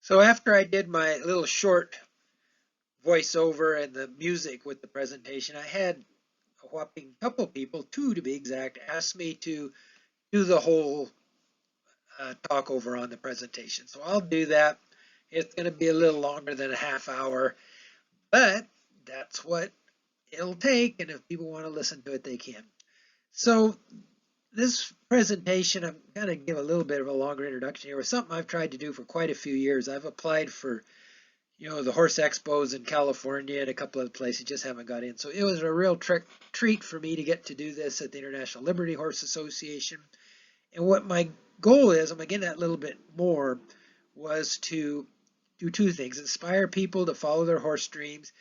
So after I did my little short voiceover and the music with the presentation, I had a whopping couple people, two to be exact, ask me to do the whole talk over on the presentation. So I'll do that. It's going to be a little longer than a half hour, but that's what it'll take. And if people want to listen to it, they can. So this presentation, I'm going to give a little bit of a longer introduction here. It's something I've tried to do for quite a few years. I've applied for the horse expos in California and a couple of places, just haven't got in. So it was a real treat for me to get to do this at the International Liberty Horse Association. And what my goal is, I'm going to get that a little bit more, was to do two things: inspire people to follow their horse dreams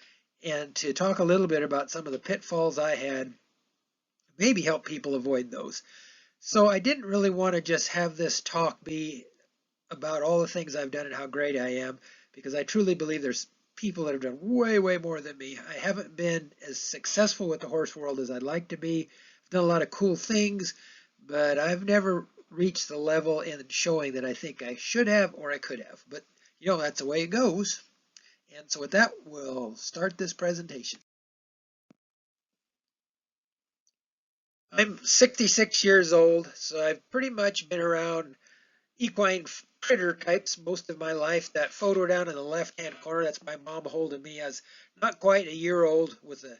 and to talk a little bit about some of the pitfalls I had, maybe help people avoid those. So I didn't really want to just have this talk be about all the things I've done and how great I am, because I truly believe there's people that have done way, way more than me. I haven't been as successful with the horse world as I'd like to be. I've done a lot of cool things, but I've never reached the level in showing that I think I should have or I could have. But that's the way it goes. And so with that, we'll start this presentation. I'm 66 years old, so I've pretty much been around equine critter types most of my life. That photo down in the left-hand corner, that's my mom holding me as not quite a year old with a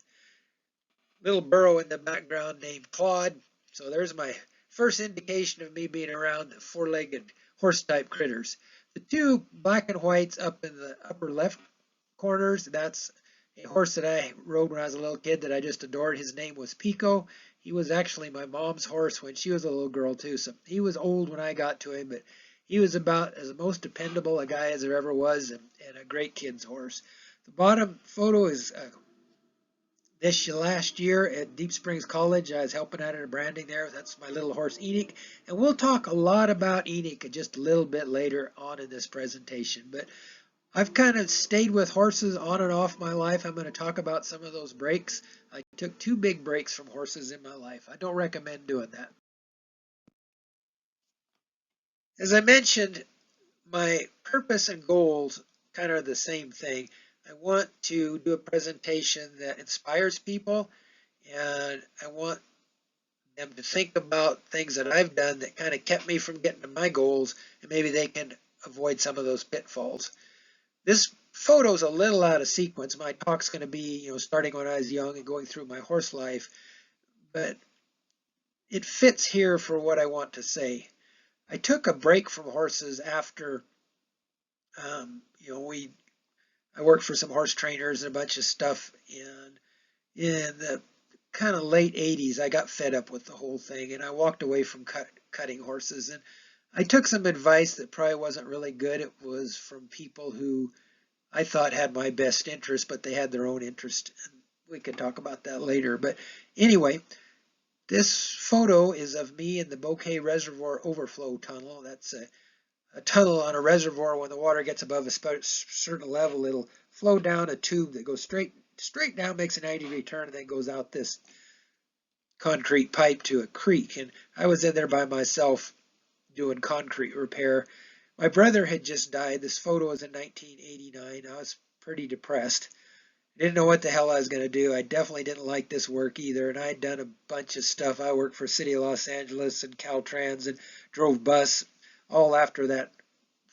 little burro in the background named Claude. So there's my first indication of me being around four-legged horse-type critters. The two black and whites up in the upper left corners, that's a horse that I rode when I was a little kid that I just adored. His name was Pico. He was actually my mom's horse when she was a little girl too. So he was old when I got to him, but he was about as most dependable a guy as there ever was, and a great kid's horse. The bottom photo is this last year at Deep Springs College. I was helping out in a branding there. That's my little horse Enoch. And we'll talk a lot about Enoch just a little bit later on in this presentation. But I've kind of stayed with horses on and off my life. I'm going to talk about some of those breaks. I took two big breaks from horses in my life. I don't recommend doing that. As I mentioned, my purpose and goals kind of are the same thing. I want to do a presentation that inspires people, and I want them to think about things that I've done that kind of kept me from getting to my goals, and maybe they can avoid some of those pitfalls. This photo's a little out of sequence. My talk's going to be, starting when I was young and going through my horse life, but it fits here for what I want to say. I took a break from horses after, I worked for some horse trainers and a bunch of stuff, and in the kind of late 80s, I got fed up with the whole thing, and I walked away from cutting horses. And I took some advice that probably wasn't really good. It was from people who I thought had my best interest, but they had their own interest. And we can talk about that later. But anyway, this photo is of me in the Bouquet Reservoir Overflow Tunnel. That's a tunnel on a reservoir. When the water gets above a certain level, it'll flow down a tube that goes straight down, makes a 90-degree turn, and then goes out this concrete pipe to a creek. And I was in there by myself doing concrete repair. My brother had just died. This photo was in 1989. I was pretty depressed. I didn't know what the hell I was going to do. I definitely didn't like this work either, and I had done a bunch of stuff. I worked for City of Los Angeles and Caltrans and drove bus all after that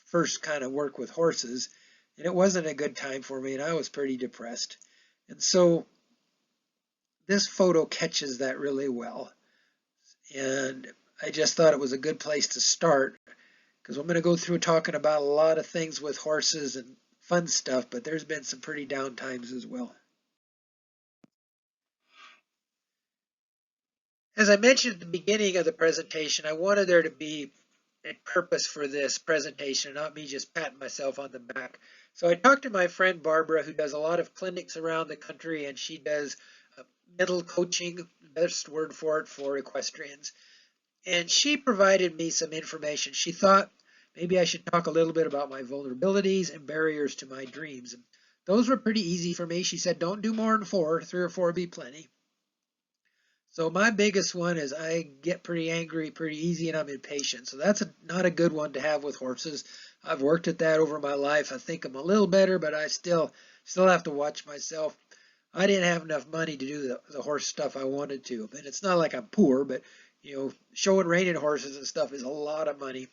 first kind of work with horses, and it wasn't a good time for me, and I was pretty depressed. And so this photo catches that really well, and I just thought it was a good place to start, because I'm going to go through talking about a lot of things with horses and fun stuff, but there's been some pretty down times as well. As I mentioned at the beginning of the presentation, I wanted there to be a purpose for this presentation, not me just patting myself on the back. So I talked to my friend Barbara, who does a lot of clinics around the country, and she does mental coaching, best word for it, for equestrians. And she provided me some information. She thought maybe I should talk a little bit about my vulnerabilities and barriers to my dreams. And those were pretty easy for me. She said, don't do more than 4, 3 or 4 would be plenty. So my biggest one is I get pretty angry pretty easy and I'm impatient. So that's not a good one to have with horses. I've worked at that over my life. I think I'm a little better, but I still have to watch myself. I didn't have enough money to do the horse stuff I wanted to. And it's not like I'm poor, but showing reining horses and stuff is a lot of money.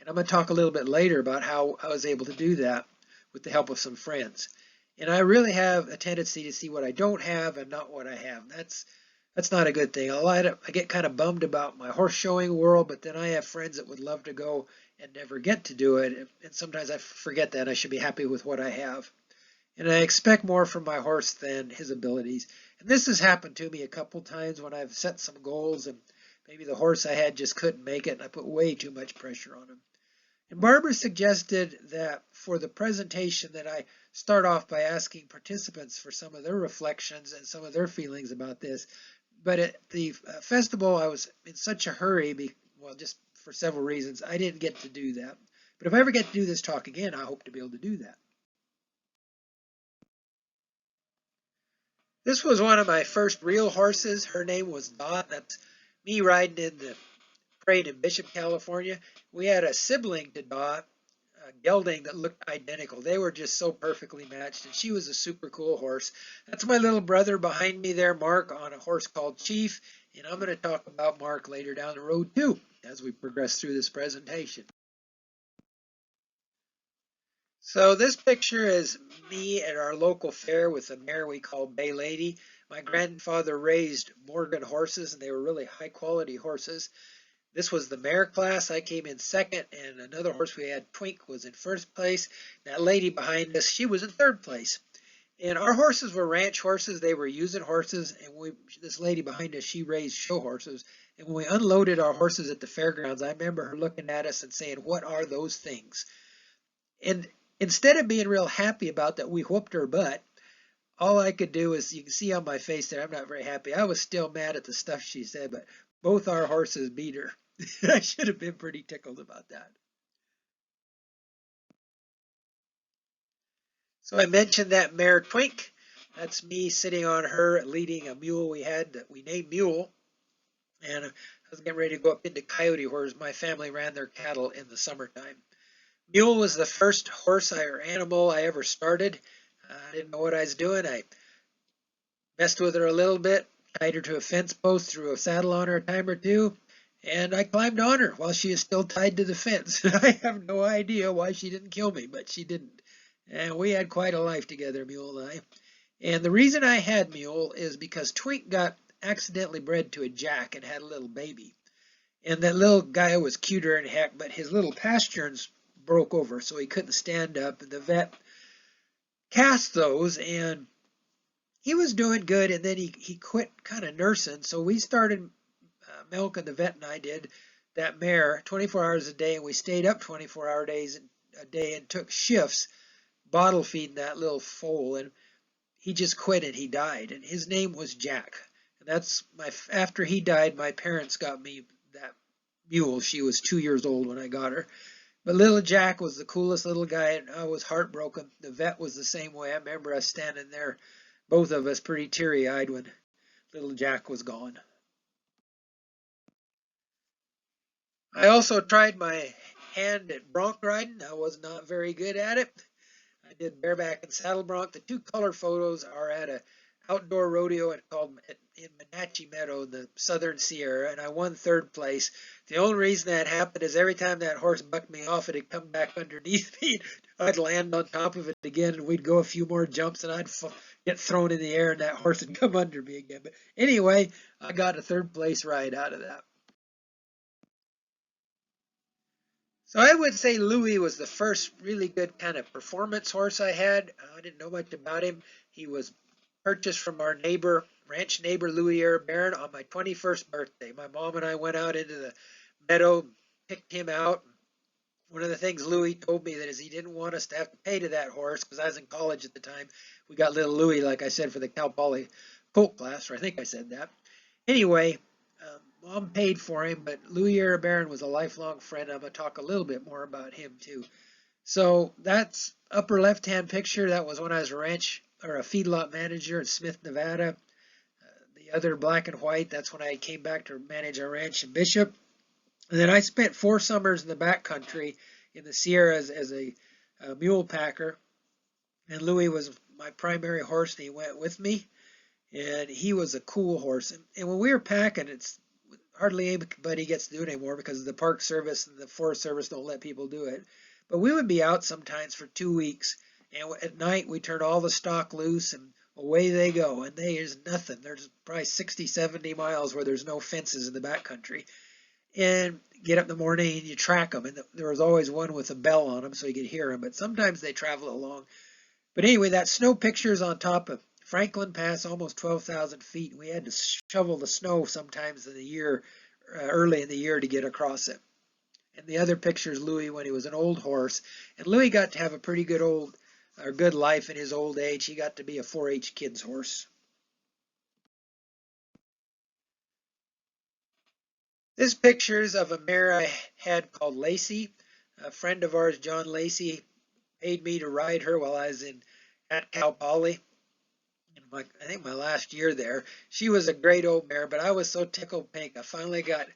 And I'm going to talk a little bit later about how I was able to do that with the help of some friends. And I really have a tendency to see what I don't have and not what I have. That's not a good thing. I get kind of bummed about my horse showing world, but then I have friends that would love to go and never get to do it. And sometimes I forget that I should be happy with what I have. And I expect more from my horse than his abilities. And this has happened to me a couple times when I've set some goals and maybe the horse I had just couldn't make it and I put way too much pressure on him. And Barbara suggested that for the presentation that I start off by asking participants for some of their reflections and some of their feelings about this. But at the festival, I was in such a hurry, well, just for several reasons, I didn't get to do that. But if I ever get to do this talk again, I hope to be able to do that. This was one of my first real horses. Her name was Dot. That's me riding in the parade in Bishop, California. We had a sibling to Dot, a gelding that looked identical. They were just so perfectly matched, and she was a super cool horse. That's my little brother behind me there, Mark, on a horse called Chief, and I'm going to talk about Mark later down the road too as we progress through this presentation. So this picture is me at our local fair with a mare we call Bay Lady. My grandfather raised Morgan horses, and they were really high quality horses. This was the mare class. I came in second, and another horse we had, Twink, was in first place. That lady behind us, she was in third place. And our horses were ranch horses. They were using horses, and this lady behind us, she raised show horses. And when we unloaded our horses at the fairgrounds, I remember her looking at us and saying, "What are those things?" And instead of being real happy about that we whooped her butt, all I could do is, you can see on my face there, I'm not very happy. I was still mad at the stuff she said, but both our horses beat her. I should have been pretty tickled about that. So I mentioned that mare Twink. That's me sitting on her leading a mule we had that we named Mule. And I was getting ready to go up into Coyote, where my family ran their cattle in the summertime. Mule was the first horse or animal I ever started. I didn't know what I was doing. I messed with her a little bit, tied her to a fence post, threw a saddle on her a time or two, and I climbed on her while she is still tied to the fence. I have no idea why she didn't kill me, but she didn't. And we had quite a life together, Mule and I. And the reason I had Mule is because Twink got accidentally bred to a jack and had a little baby. And that little guy was cuter than heck, but his little pasterns broke over, so he couldn't stand up. And the vet cast those, and he was doing good, and then he quit kind of nursing. So we started milking, the vet and I did, that mare 24 hours a day, and we stayed up 24-hour days a day and took shifts bottle feeding that little foal. And he just quit and he died. And his name was Jack. And that's after he died, my parents got me that mule. She was 2 years old when I got her. But little Jack was the coolest little guy, and I was heartbroken. The vet was the same way. I remember us standing there, both of us pretty teary-eyed when little Jack was gone. I also tried my hand at bronc riding. I was not very good at it. I did bareback and saddle bronc. The two color photos are at a outdoor rodeo in Wenatchee Meadow, the Southern Sierra, and I won third place. The only reason that happened is every time that horse bucked me off, it'd come back underneath me. I'd land on top of it again, and we'd go a few more jumps, and I'd get thrown in the air, and that horse would come under me again. But anyway, I got a third place ride out of that. So I would say Louis was the first really good kind of performance horse I had. I didn't know much about him. He was purchased from our ranch neighbor Louis Baron on my 21st birthday. My mom and I went out into the meadow, picked him out. One of the things Louis told me that is he didn't want us to have to pay to that horse because I was in college at the time. We got little Louis, like I said, for the Cal Poly colt class, or I think I said that. Anyway, Mom paid for him, but Louis Baron was a lifelong friend. I'm going to talk a little bit more about him too. So that's upper left-hand picture. That was when I was a ranch or a feedlot manager in Smith, Nevada. the other black and white, that's when I came back to manage our ranch in Bishop. And then I spent 4 summers in the backcountry in the Sierras as a mule packer. And Louis was my primary horse, and he went with me. And he was a cool horse. And when we were packing, it's hardly anybody gets to do it anymore because the Park Service and the Forest Service don't let people do it. But we would be out sometimes for 2 weeks, and at night we turn all the stock loose and away they go. And there's nothing. There's probably 60, 70 miles where there's no fences in the backcountry. And get up in the morning and you track them. And there was always one with a bell on them so you could hear them. But sometimes they travel along. But anyway, that snow picture is on top of Franklin Pass, almost 12,000 feet. We had to shovel the snow sometimes in the year, early in the year, to get across it. And the other picture is Louis when he was an old horse. And Louis got to have a pretty good life in his old age. He got to be a 4-H kid's horse. This picture is of a mare I had called Lacey. A friend of ours, John Lacey, paid me to ride her while I was at Cal Poly. I think my last year there. She was a great old mare, but I was so tickled pink. I finally got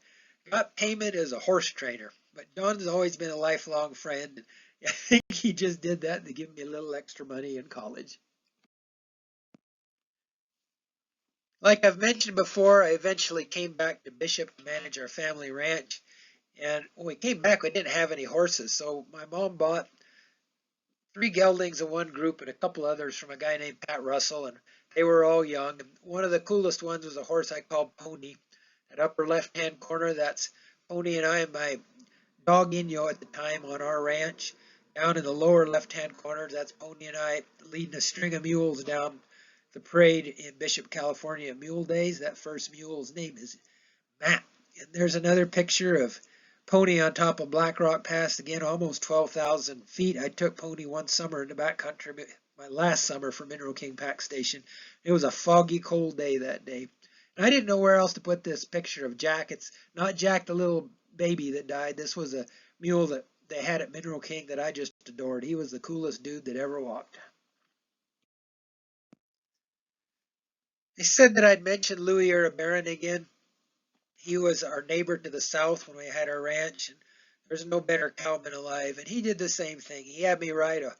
payment as a horse trainer. But John's always been a lifelong friend. I think he just did that to give me a little extra money in college. Like I've mentioned before, I eventually came back to Bishop to manage our family ranch. And when we came back, we didn't have any horses. So my mom bought 3 geldings in one group and a couple others from a guy named Pat Russell, and they were all young. And one of the coolest ones was a horse I called Pony. That upper left-hand corner, that's Pony and I and my dog Inyo at the time on our ranch. Down in the lower left-hand corner, that's Pony and I leading a string of mules down the parade in Bishop, California, Mule Days. That first mule's name is Matt. And there's another picture of Pony on top of Black Rock Pass, again, almost 12,000 feet. I took Pony one summer in the backcountry, my last summer for Mineral King Pack Station. It was a foggy, cold day that day. And I didn't know where else to put this picture of Jack. It's not Jack, the little baby that died. This was a mule that they had at Mineral King that I just adored. He was the coolest dude that ever walked. They said that I'd mentioned Louis Barron again. He was our neighbor to the south when we had our ranch, and there's no better cowman alive. And he did the same thing. He had me ride a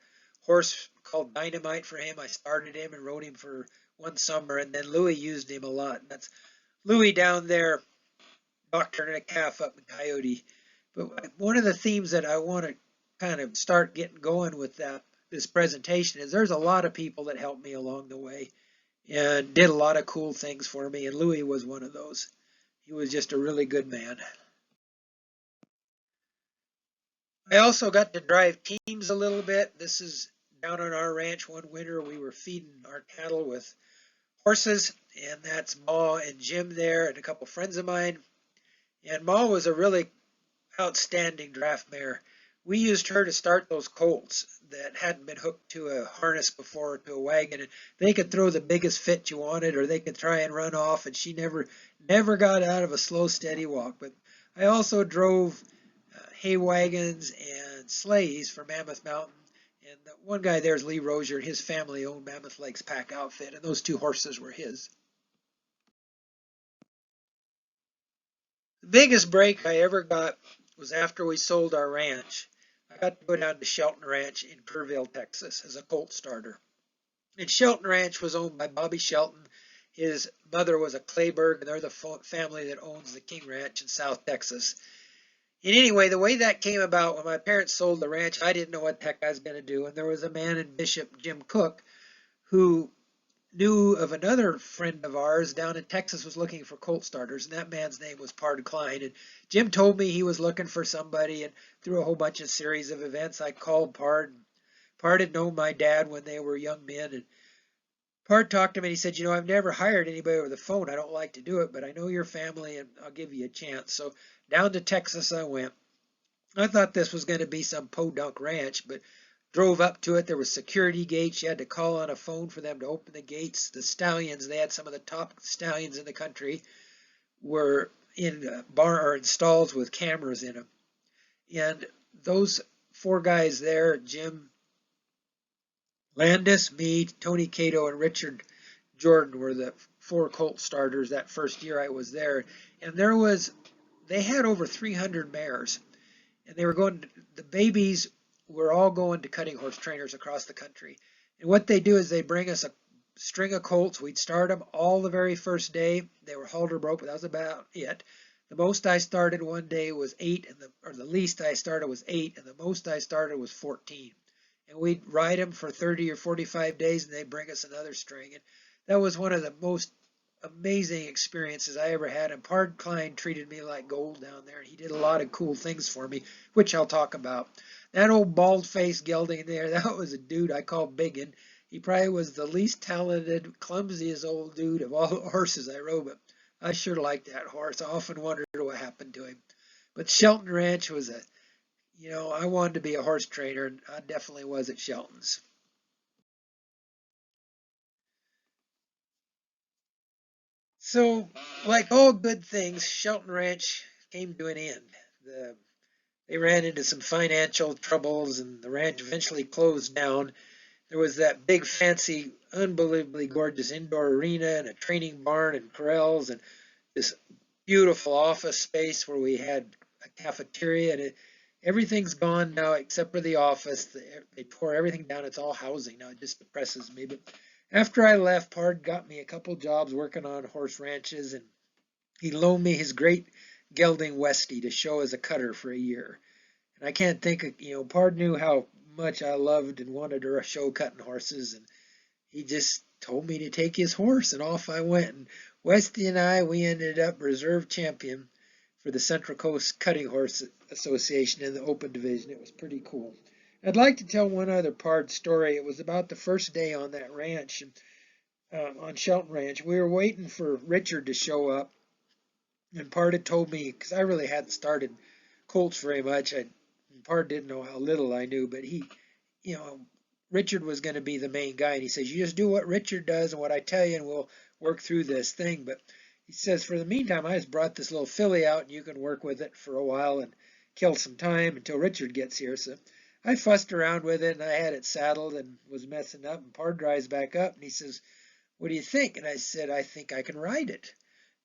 horse called Dynamite for him. I started him and rode him for one summer, and then Louis used him a lot. And that's Louis down there doctoring a calf up in Coyote. But one of the themes that I want to kind of start getting going with this presentation is there's a lot of people that helped me along the way and did a lot of cool things for me, and Louis was one of those. He was just a really good man. I also got to drive teams a little bit. This is down on our ranch one winter. We were feeding our cattle with horses, and that's Ma and Jim there and a couple friends of mine. And Ma was a really outstanding draft mare. We used her to start those colts that hadn't been hooked to a harness before, to a wagon. And they could throw the biggest fit you wanted, or they could try and run off, and she never got out of a slow, steady walk. But I also drove hay wagons and sleighs for Mammoth Mountain. And the one guy there is Lee Rozier, and his family owned Mammoth Lakes Pack Outfit, and those 2 horses were his. The biggest break I ever got was after we sold our ranch. I got to go down to Shelton Ranch in Kerrville, Texas as a colt starter. And Shelton Ranch was owned by Bobby Shelton. His mother was a Clayburgh, and they're the family that owns the King Ranch in South Texas. And anyway, the way that came about, when my parents sold the ranch, I didn't know what the heck I was going to do. And there was a man in Bishop, Jim Cook, who knew of another friend of ours down in Texas was looking for colt starters, and that man's name was Pard Klein. And Jim told me he was looking for somebody, and through a whole bunch of series of events, I called Pard. Pard had known my dad when they were young men, and Pard talked to me, and he said, you know, I've never hired anybody over the phone. I don't like to do it, but I know your family, and I'll give you a chance. So down to Texas I went. I thought this was going to be some podunk ranch, but drove up to it. There was security gates. You had to call on a phone for them to open the gates. The stallions, they had some of the top stallions in the country, were in in stalls with cameras in them. And those 4 guys there, Jim Landis, me, Tony Cato, and Richard Jordan, were the 4 colt starters that first year I was there, and they had over 300 mares, and they were the babies were all going to cutting horse trainers across the country. And what they do is they bring us a string of colts. We'd start them all the very first day. They were halter broke, but that was about it. The most I started one day was 8, or the least I started was 8, and the most I started was 14. And we'd ride them for 30 or 45 days, and they'd bring us another string. And that was one of the most amazing experiences I ever had. And Pard Klein treated me like gold down there. He did a lot of cool things for me, which I'll talk about. That old bald-faced gelding there, that was a dude I called Biggin. He probably was the least talented, clumsiest old dude of all the horses I rode, but I sure liked that horse. I often wondered what happened to him. But Shelton Ranch was I wanted to be a horse trainer, and I definitely was at Shelton's. So, like all good things, Shelton Ranch came to an end. The, they ran into some financial troubles, and the ranch eventually closed down. There was that big, fancy, unbelievably gorgeous indoor arena and a training barn and corrals and this beautiful office space where we had a cafeteria, and everything's gone now except for the office. They tore everything down. It's all housing now. It just depresses me. But after I left, Pard got me a couple jobs working on horse ranches, and he loaned me his great gelding Westie to show as a cutter for a year. And I can't think of, Pard knew how much I loved and wanted to show cutting horses, and he just told me to take his horse, and off I went. And Westy and we ended up reserve champion for the Central Coast Cutting Horse Association in the open division. It was pretty cool. I'd like to tell one other Pard story. It was about the first day on that ranch, on Shelton Ranch. We were waiting for Richard to show up, and Pard had told me, because I really hadn't started colts very much. Pard didn't know how little I knew, but you know, Richard was going to be the main guy, and he says, "You just do what Richard does and what I tell you, and we'll work through this thing." But he says, "For the meantime, I just brought this little filly out, and you can work with it for a while and kill some time until Richard gets here." So I fussed around with it, and I had it saddled and was messing up. And Pard drives back up, and he says, "What do you think?" And I said, "I think I can ride it."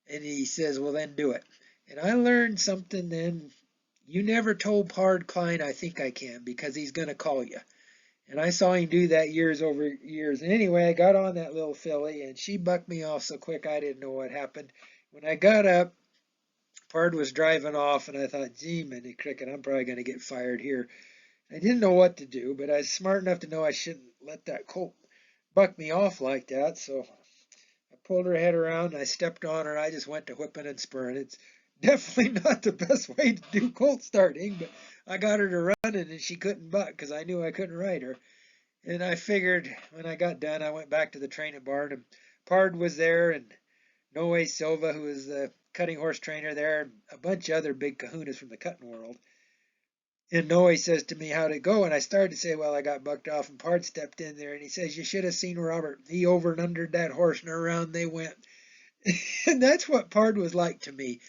And he says, "Well, then do it." And I learned something then. You never told Pard Klein, "I think I can," because he's going to call you. And I saw him do that years over years. And anyway, I got on that little filly, and she bucked me off so quick I didn't know what happened. When I got up, Pard was driving off, and I thought, "Gee, Minnie Cricket, I'm probably going to get fired here." I didn't know what to do, but I was smart enough to know I shouldn't let that colt buck me off like that. So I pulled her head around, and I stepped on her. I just went to whipping and spurring. It's definitely not the best way to do colt starting, but I got her to running, and she couldn't buck because I knew I couldn't ride her. And I figured when I got done, I went back to the training barn, and Pard was there, and Noe Silva, who was the cutting horse trainer there, and a bunch of other big kahunas from the cutting world. And Noe says to me, "How'd it go?" And I started to say, "Well, I got bucked off," and Pard stepped in there, and he says, "You should have seen Robert. He over and undered that horse, and around they went." And that's what Pard was like to me.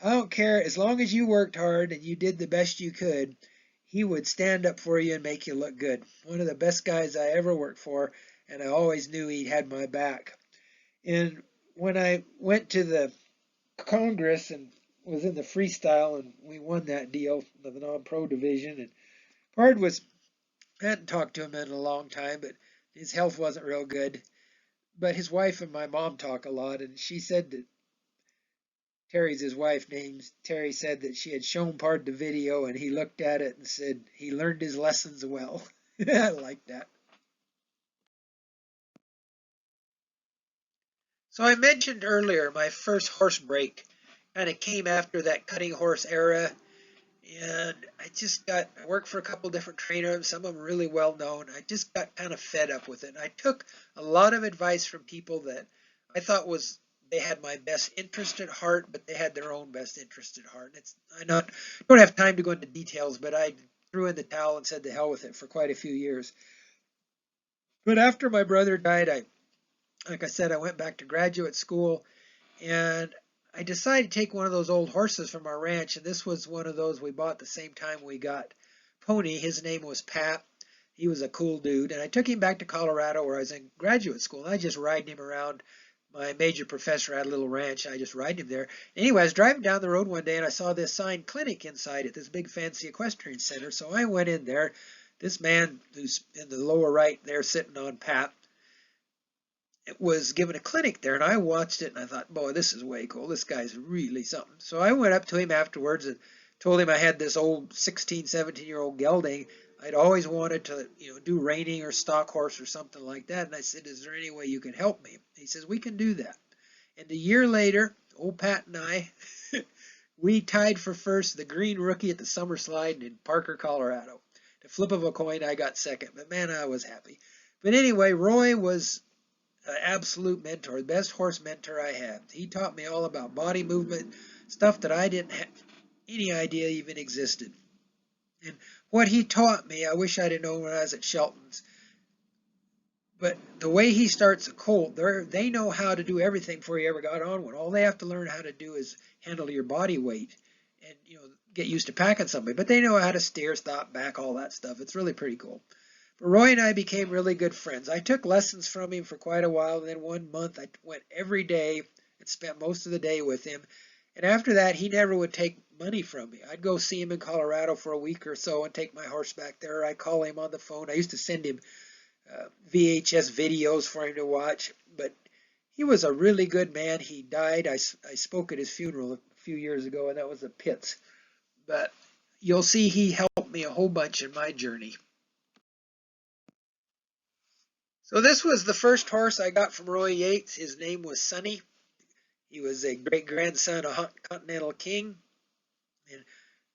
I don't care, as long as you worked hard and you did the best you could, he would stand up for you and make you look good. One of the best guys I ever worked for, and I always knew he had my back. And when I went to the Congress and was in the freestyle, and we won that deal, the non-pro division, and Pard I hadn't talked to him in a long time, but his health wasn't real good. But his wife and my mom talk a lot, and she said that Terry's his wife, named Terry, said that she had shown Pard the video, and he looked at it and said he learned his lessons well. I like that. So I mentioned earlier my first horse break kind of came after that cutting horse era, and I worked for a couple different trainers, some of them really well known. I just got kind of fed up with it. I took a lot of advice from people that I thought they had my best interest at heart, but they had their own best interest at heart. I don't have time to go into details, but I threw in the towel and said to hell with it for quite a few years. But after my brother died, like I said, I went back to graduate school, and I decided to take one of those old horses from our ranch, and this was one of those we bought the same time we got Pony. His name was Pat. He was a cool dude, and I took him back to Colorado where I was in graduate school, and I just ride him around my major professor had a little ranch. I just ride him there. Anyway, I was driving down the road one day and I saw this sign clinic inside it, this big fancy equestrian center. So I went in there. This man who's in the lower right there sitting on Pat was giving a clinic there, and I watched it and I thought, boy, this is way cool. This guy's really something. So I went up to him afterwards and told him I had this old 16, 17-year-old gelding. I'd always wanted to, do reining or stock horse or something like that. And I said, is there any way you can help me? He says, we can do that. And a year later, old Pat and I, we tied for first, the green rookie at the summer slide in Parker, Colorado. The flip of a coin, I got second. But man, I was happy. But anyway, Roy was an absolute mentor, the best horse mentor I had. He taught me all about body movement, stuff that I didn't have any idea even existed. And what he taught me, I wish I'd have known when I was at Shelton's. But the way he starts a colt, they know how to do everything before you ever got on one. All they have to learn how to do is handle your body weight and, get used to packing somebody. But they know how to steer, stop, back, all that stuff. It's really pretty cool. But Roy and I became really good friends. I took lessons from him for quite a while, and then one month I went every day and spent most of the day with him. And after that, he never would take money from me. I'd go see him in Colorado for a week or so and take my horse back there. I'd call him on the phone. I used to send him VHS videos for him to watch. But he was a really good man. He died. I spoke at his funeral a few years ago, and that was at Pitts. But you'll see he helped me a whole bunch in my journey. So this was the first horse I got from Roy Yates. His name was Sonny. He was a great-grandson of Continental King. And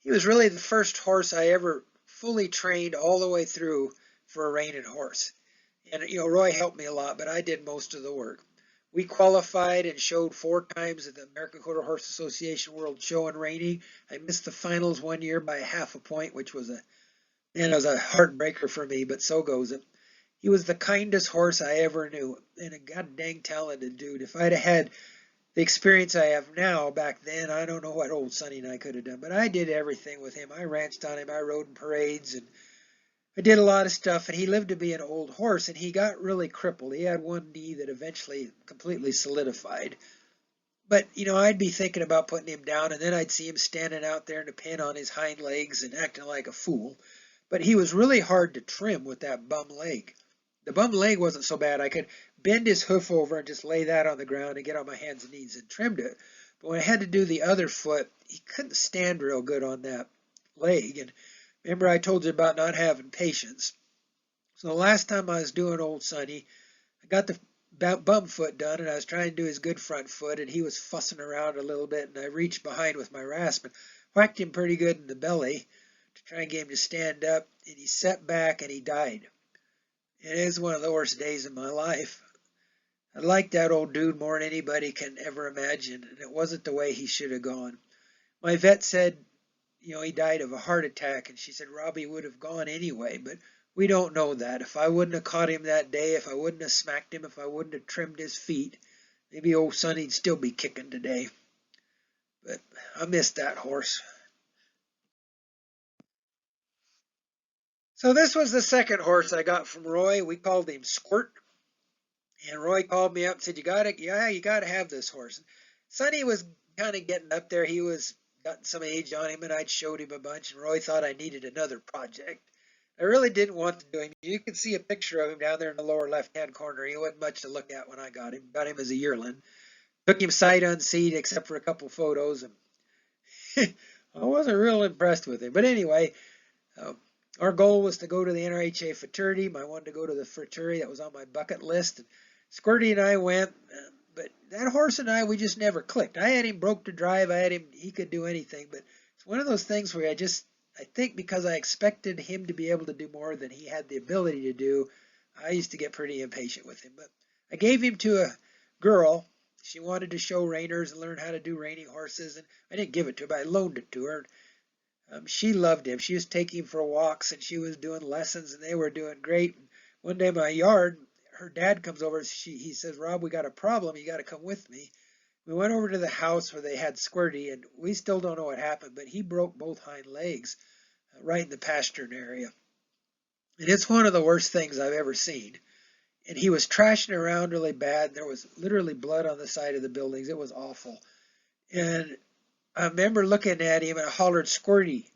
he was really the first horse I ever fully trained all the way through for a reining horse. And, Roy helped me a lot, but I did most of the work. We qualified and showed 4 times at the American Quarter Horse Association World Show in reining. I missed the finals one year by half a point, which was a heartbreaker for me, but so goes it. He was the kindest horse I ever knew, and a god dang talented dude. If I'd have had the experience I have now back then, I don't know what old Sonny and I could have done, but I did everything with him. I ranched on him, I rode in parades, and I did a lot of stuff, and he lived to be an old horse, and he got really crippled. He had one knee that eventually completely solidified. But, I'd be thinking about putting him down, and then I'd see him standing out there in the pen on his hind legs and acting like a fool. But he was really hard to trim with that bum leg. The bum leg wasn't so bad. I could bend his hoof over and just lay that on the ground and get on my hands and knees and trimmed it. But when I had to do the other foot, he couldn't stand real good on that leg. And remember I told you about not having patience. So the last time I was doing old Sonny, I got the bum foot done and I was trying to do his good front foot and he was fussing around a little bit and I reached behind with my rasp and whacked him pretty good in the belly to try and get him to stand up, and he sat back and he died. It is one of the worst days of my life. I like that old dude more than anybody can ever imagine, and it wasn't the way he should have gone. My vet said, he died of a heart attack, and she said Robbie would have gone anyway, but we don't know that. If I wouldn't have caught him that day, if I wouldn't have smacked him, if I wouldn't have trimmed his feet, maybe old Sonny'd still be kicking today. But I missed that horse. So this was the second horse I got from Roy. We called him Squirt. And Roy called me up and said, you gotta have this horse. Sonny was kind of getting up there. He was got some age on him, and I'd showed him a bunch, and Roy thought I needed another project. I really didn't want to do him. You can see a picture of him down there in the lower left-hand corner. He wasn't much to look at when I got him. Got him as a yearling. Took him sight unseen, except for a couple photos, and I wasn't real impressed with him. But anyway, our goal was to go to the NRHA fraternity. I wanted to go to the fraternity. That was on my bucket list. And Squirty and I went, but that horse and I, we just never clicked. I had him broke to drive. He could do anything. But it's one of those things where I think because I expected him to be able to do more than he had the ability to do, I used to get pretty impatient with him. But I gave him to a girl. She wanted to show reiners and learn how to do reining horses. And I didn't give it to her, but I loaned it to her. She loved him. She was taking him for walks, and she was doing lessons, and they were doing great. And one day in my yard, her dad comes over. He says, Rob, we got a problem. You got to come with me. We went over to the house where they had Squirty, and we still don't know what happened, but he broke both hind legs right in the pasturing area. And it's one of the worst things I've ever seen. and he was trashing around really bad. There was literally blood on the side of the buildings. It was awful. And I remember looking at him and I hollered, "Squirty."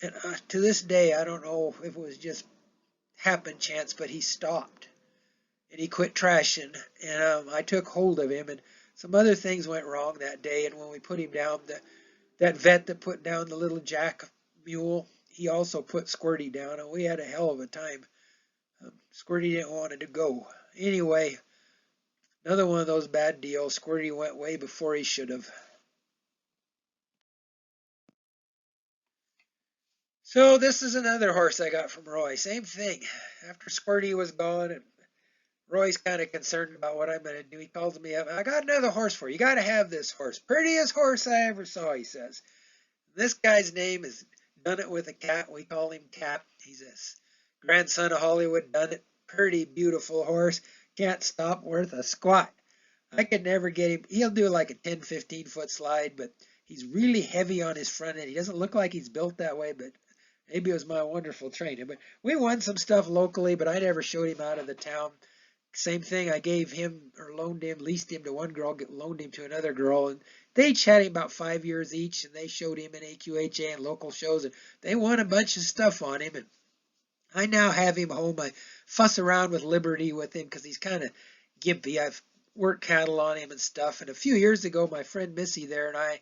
And to this day, I don't know if it was just happen chance, but he stopped and he quit trashing. And I took hold of him, and some other things went wrong that day. And when we put him down, that vet that put down the little jack mule, he also put Squirty down, and we had a hell of a time. Squirty didn't want it to go. Anyway, another one of those bad deals. Squirty went way before he should have. So this is another horse I got from Roy. Same thing. After Squirty was gone, and Roy's kind of concerned about what I'm going to do. He calls me up. "I got another horse for you. You got to have this horse. Prettiest horse I ever saw," he says. This guy's name is Done It with a Cat. We call him Cap. He's a grandson of Hollywood Done It. Pretty beautiful horse. Can't stop worth a squat. I could never get him. He'll do like a 10, 15-foot slide, but he's really heavy on his front end. He doesn't look like he's built that way, but maybe it was my wonderful training. But we won some stuff locally, but I never showed him out of the town. Same thing, I gave him or loaned him, leased him to one girl, loaned him to another girl, and they each had him about 5 years each, and they showed him in AQHA and local shows, and they won a bunch of stuff on him. And I now have him home. I fuss around with Liberty with him because he's kind of gimpy. I've worked cattle on him and stuff. And a few years ago, my friend Missy there and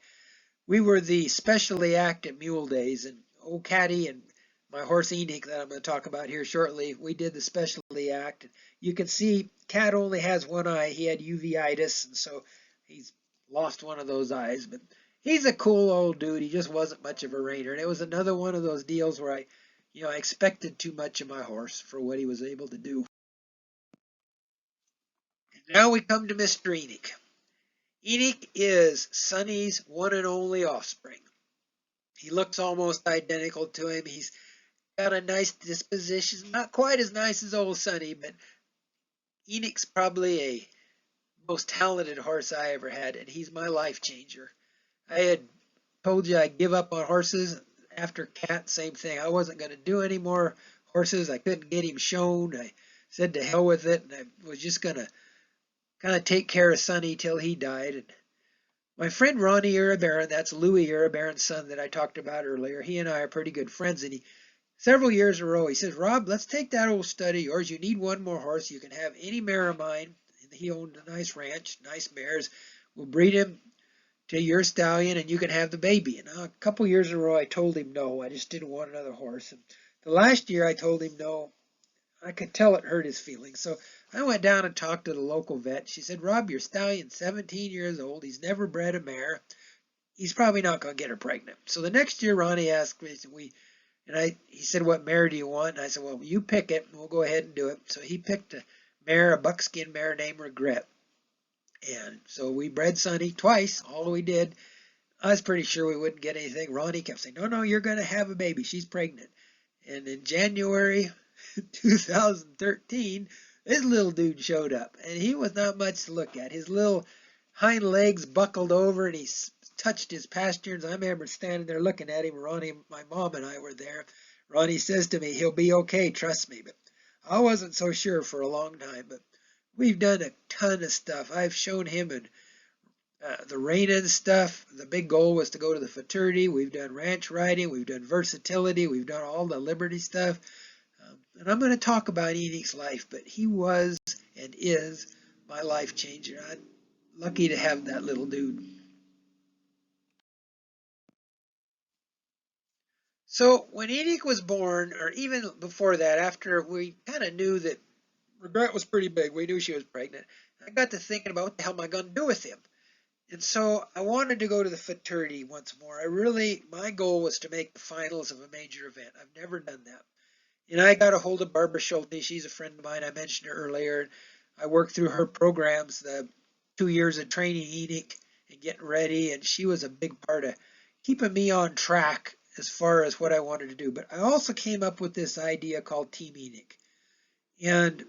we were the specialty act at Mule Days, and old Caddy and my horse Enoch that I'm going to talk about here shortly, we did the specialty act. You can see Cat only has one eye. He had uveitis, and so he's lost one of those eyes. But he's a cool old dude. He just wasn't much of a reiner. And it was another one of those deals where I expected too much of my horse for what he was able to do. Now we come to Mr. Enoch. Enoch is Sonny's one and only offspring. He looks almost identical to him. He's got a nice disposition, not quite as nice as old Sonny, but Enoch's probably a most talented horse I ever had, and he's my life changer. I had told you I'd give up on horses after Cat, same thing. I wasn't going to do any more horses. I couldn't get him shown. I said to hell with it, and I was just going to kind of take care of Sonny till he died. And my friend Ronnie Iribarren, that's Louis Iribarren's son that I talked about earlier, he and I are pretty good friends, and several years in a row, he says, "Rob, let's take that old stud of yours. You need one more horse. You can have any mare of mine." And he owned a nice ranch, nice mares. "We'll breed him to your stallion, and you can have the baby." And a couple years in a row, I told him no. I just didn't want another horse. And the last year, I told him no. I could tell it hurt his feelings. So I went down and talked to the local vet. She said, "Rob, your stallion's 17 years old. He's never bred a mare. He's probably not going to get her pregnant." So the next year, Ronnie asked me, he said, "What mare do you want?" And I said, "Well, you pick it, and we'll go ahead and do it." So he picked a buckskin mare named Regret. And so we bred Sonny twice, all we did. I was pretty sure we wouldn't get anything. Ronnie kept saying, "No, no, you're going to have a baby. She's pregnant." And in January 2013, this little dude showed up, and he was not much to look at. His little hind legs buckled over, and he touched his pasterns. I remember standing there looking at him. Ronnie, my mom, and I were there. Ronnie says to me, "He'll be okay, trust me." But I wasn't so sure for a long time. But we've done a ton of stuff. I've shown him the rein-in stuff. The big goal was to go to the fraternity. We've done ranch riding. We've done versatility. We've done all the Liberty stuff. And I'm going to talk about Enoch's life, but he was and is my life changer. I'm lucky to have that little dude. So when Enoch was born, or even before that, after we kind of knew that Regret was pretty big, we knew she was pregnant, I got to thinking about what the hell am I going to do with him? And so I wanted to go to the fraternity once more. My goal was to make the finals of a major event. I've never done that. And I got a hold of Barbara Schulte. She's a friend of mine. I mentioned her earlier. I worked through her programs, the 2 years of training Enoch and getting ready, and she was a big part of keeping me on track as far as what I wanted to do. But I also came up with this idea called Team Enoch. And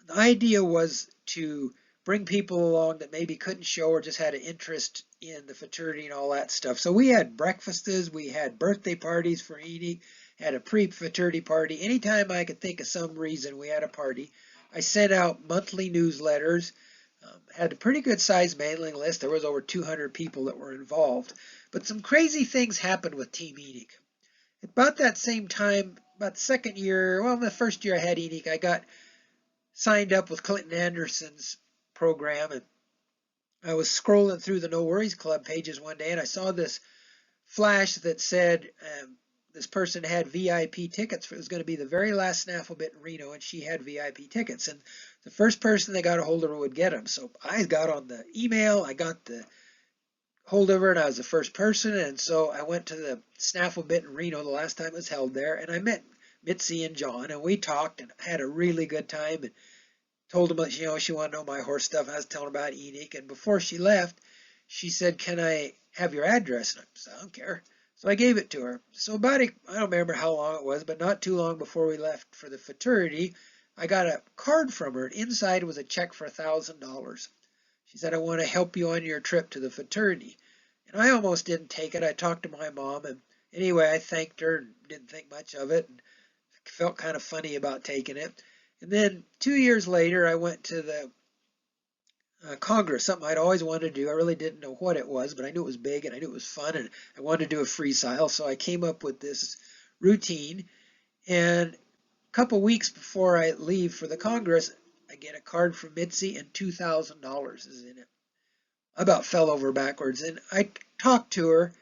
the idea was to bring people along that maybe couldn't show or just had an interest in the fraternity and all that stuff. So we had breakfasts, we had birthday parties for Enoch, had a pre-fraternity party. Anytime I could think of some reason, we had a party. I sent out monthly newsletters, had a pretty good sized mailing list. There was over 200 people that were involved. But some crazy things happened with Team Enoch. About that same time, about the second year, well, the first year I had Enoch, I got signed up with Clinton Anderson's program, and I was scrolling through the No Worries Club pages one day, and I saw this flash that said this person had VIP tickets. It was going to be the very last snaffle bit in Reno, and she had VIP tickets. And the first person that got a hold of her would get them. So I got on the email, I got the hold of her, and I was the first person. And so I went to the snaffle bit in Reno the last time it was held there, and I met Mitzi and John, and we talked and had a really good time. And told them, she wanted to know my horse stuff. I was telling her about Enoch, and before she left, she said, "Can I have your address?" And I said, "I don't care." So I gave it to her. So I don't remember how long it was, but not too long before we left for the fraternity, I got a card from her, and inside was a check for $1,000. She said, "I want to help you on your trip to the fraternity." And I almost didn't take it. I talked to my mom, and anyway, I thanked her and didn't think much of it, and felt kind of funny about taking it. And then 2 years later, I went to the Congress, something I'd always wanted to do. I really didn't know what it was, but I knew it was big and I knew it was fun, and I wanted to do a freestyle. So I came up with this routine. And a couple weeks before I leave for the Congress, I get a card from Mitzi and $2,000 is in it. I about fell over backwards. And I talked to her,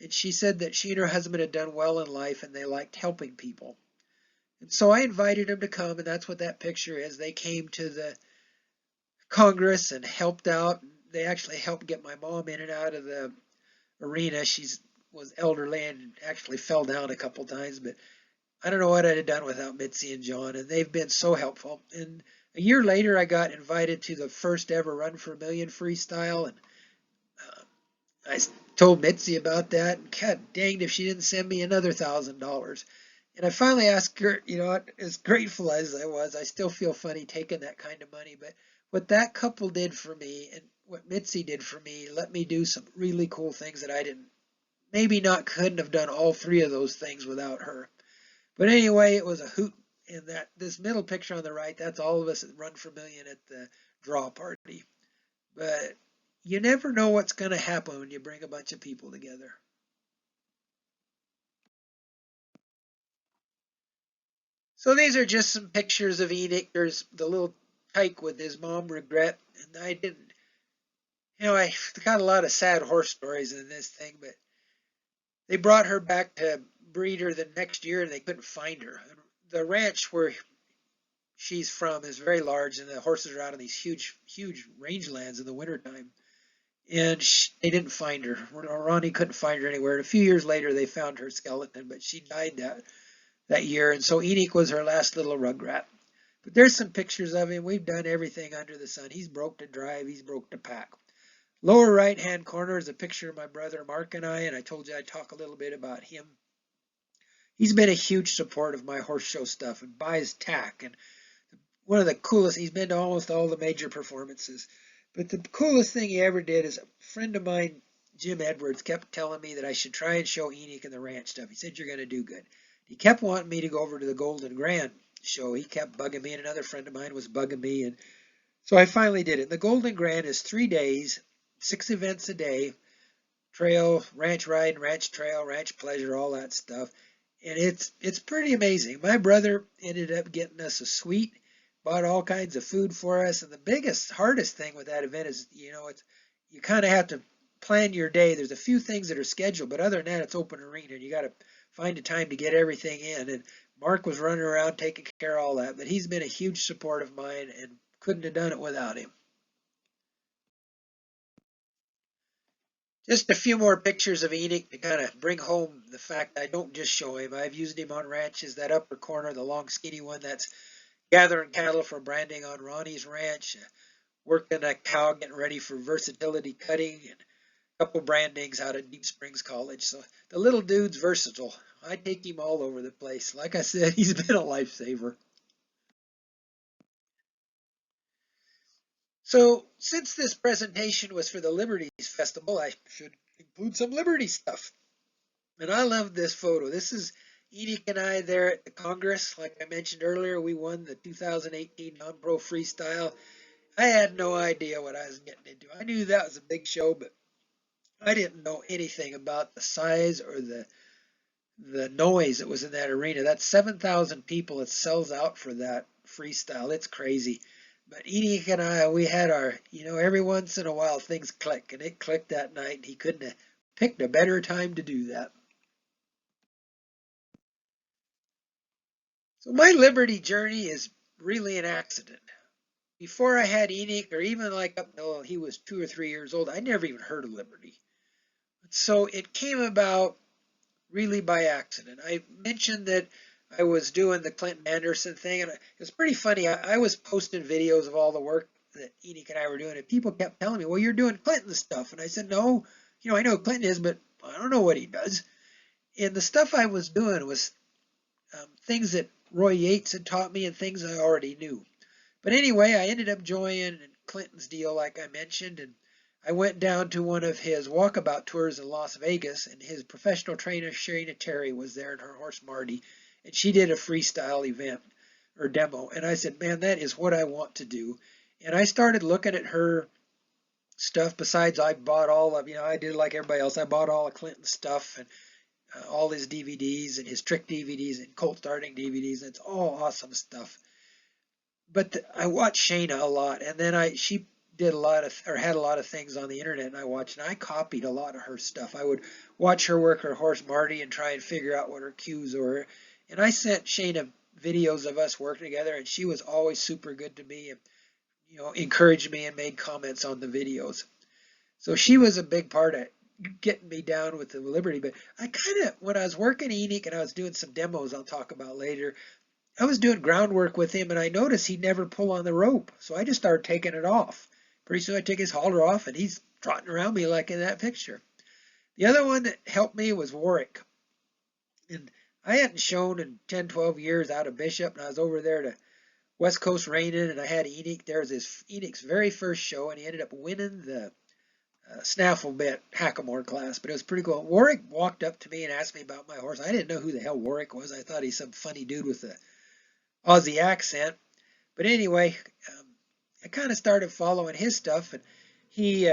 and she said that she and her husband had done well in life and they liked helping people. And so I invited them to come, and that's what that picture is. They came to the Congress and helped out. They actually helped get my mom in and out of the arena. She was elderly and actually fell down a couple times, but I don't know what I'd have done without Mitzi and John, and they've been so helpful. And a year later, I got invited to the first ever Run for a Million freestyle, and I told Mitzi about that, and God danged if she didn't send me another $1,000. And I finally asked her, as grateful as I was, I still feel funny taking that kind of money, but what that couple did for me and what Mitzi did for me let me do some really cool things that I didn't, maybe not couldn't have done all three of those things without her. But anyway, it was a hoot. And that this middle picture on the right, that's all of us that Run for a Million at the draw party. But you never know what's going to happen when you bring a bunch of people together. So these are just some pictures of Enoch. There's the little tyke with his mom regret, and I didn't. I got a lot of sad horse stories in this thing, but they brought her back to breed her the next year, and they couldn't find her. The ranch where she's from is very large, and the horses are out in these huge, huge rangelands in the wintertime. And they didn't find her. Ronnie couldn't find her anywhere. And a few years later, they found her skeleton, but she died that year. And so Enoch was her last little rugrat. But there's some pictures of him. We've done everything under the sun. He's broke to drive. He's broke to pack. Lower right-hand corner is a picture of my brother Mark and I told you I'd talk a little bit about him. He's been a huge support of my horse show stuff and buys tack. And one of the coolest, he's been to almost all the major performances. But the coolest thing he ever did is a friend of mine, Jim Edwards, kept telling me that I should try and show Enoch and the ranch stuff. He said, "You're going to do good." He kept wanting me to go over to the Golden Grand show. He kept bugging me, and another friend of mine was bugging me. And so I finally did it. The Golden Grand is 3 days, 6 events a day, trail, ranch ride, ranch trail, ranch pleasure, all that stuff. And it's pretty amazing. My brother ended up getting us a suite, bought all kinds of food for us. And the biggest, hardest thing with that event is, you kind of have to plan your day. There's a few things that are scheduled, but other than that, it's open arena. And you got to find a time to get everything in. And Mark was running around taking care of all that, but he's been a huge support of mine and couldn't have done it without him. Just a few more pictures of Enoch to kind of bring home the fact I don't just show him. I've used him on ranches. That upper corner, the long skinny one, that's gathering cattle for branding on Ronnie's ranch. Working a cow, getting ready for versatility cutting, and a couple brandings out of Deep Springs College. So the little dude's versatile. I take him all over the place. Like I said, he's been a lifesaver. So since this presentation was for the Liberties Festival, I should include some Liberty stuff. And I love this photo. This is Enoch and I there at the Congress, like I mentioned earlier, we won the 2018 Non-Pro Freestyle. I had no idea what I was getting into. I knew that was a big show, but I didn't know anything about the size or the noise that was in that arena. That's 7,000 people. It sells out for that freestyle. It's crazy. But Enoch and I, we had our, every once in a while things click, and it clicked that night. And he couldn't have picked a better time to do that. So my Liberty journey is really an accident. Before I had Enoch, or even like up until he was 2 or 3 years old, I never even heard of Liberty. So it came about really by accident. I mentioned that I was doing the Clinton Anderson thing, and it was pretty funny. I was posting videos of all the work that Enoch and I were doing, and people kept telling me, "Well, you're doing Clinton stuff," and I said, "No, I know who Clinton is, but I don't know what he does." And the stuff I was doing was things that Roy Yates had taught me and things I already knew. But anyway, I ended up joining Clinton's deal, like I mentioned, and I went down to one of his walkabout tours in Las Vegas, and his professional trainer, Sharina Terry, was there, and her horse Marty, and she did a freestyle event or demo. And I said, man, that is what I want to do. And I started looking at her stuff. Besides, I bought all of, I did like everybody else. I bought all of Clinton's stuff and all his DVDs and his trick DVDs and colt starting DVDs. It's all awesome stuff. But I watched Shayna a lot, and then she did a lot of or had a lot of things on the internet, and I watched, and I copied a lot of her stuff. I would watch her work her horse Marty and try and figure out what her cues were, and I sent Shayna videos of us working together, and she was always super good to me, and encouraged me and made comments on the videos. So she was a big part of getting me down with the Liberty. But I kind of, when I was working Enoch and I was doing some demos I'll talk about later, I was doing groundwork with him, and I noticed he'd never pull on the rope. So I just started taking it off. Pretty soon I take his halter off, and he's trotting around me like in that picture. The other one that helped me was Warwick. And I hadn't shown in 10, 12 years out of Bishop, and I was over there to West Coast reining, and I had Enoch. There was Enoch's very first show, and he ended up winning the snaffle bet hackamore class, but it was pretty cool. Warwick walked up to me and asked me about my horse. I didn't know who the hell Warwick was. I thought he's some funny dude with a Aussie accent. But anyway, I kind of started following his stuff, and he